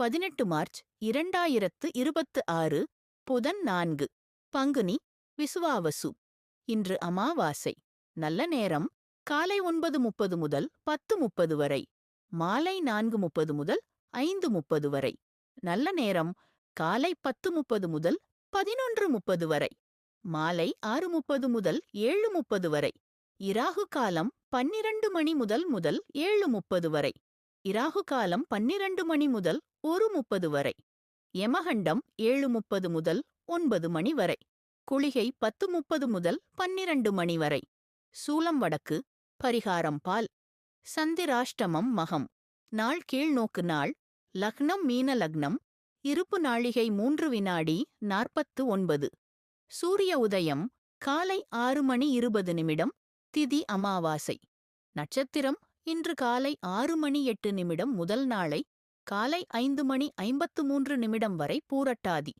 18 March 2026 புதன் 4 பங்குனி விசுவாவசு. இன்று அமாவாசை. நல்ல நேரம் காலை 9:30 முதல் 10:30 வரை, மாலை 4:30 முதல் 5:30 வரை. நல்ல நேரம் காலை 10:30 முதல் 11:30 வரை, மாலை 6:30 முதல் 7:30 வரை. இராகு காலம் 12 மணி முதல் 7:30 வரை. இராகு காலம் 12 மணி முதல் 1:30 வரை. யமகண்டம் 7:30 முதல் 9 மணி வரை. குளிகை 10:30 முதல் 12 மணி வரை. சூலம் வடக்கு. பரிகாரம் பால். சந்திராஷ்டமம் மகம். நாள் கீழ்நோக்கு நாள். லக்னம் மீன லக்னம். இருப்பு நாழிகை 3 வினாடி 49. சூரிய உதயம் காலை 6 மணி 20 நிமிடம். திதி அமாவாசை. நட்சத்திரம் இன்று காலை 6 மணி 8 நிமிடம் முதல் நாளை காலை 5 மணி 53 நிமிடம் வரை பூரட்டாதி.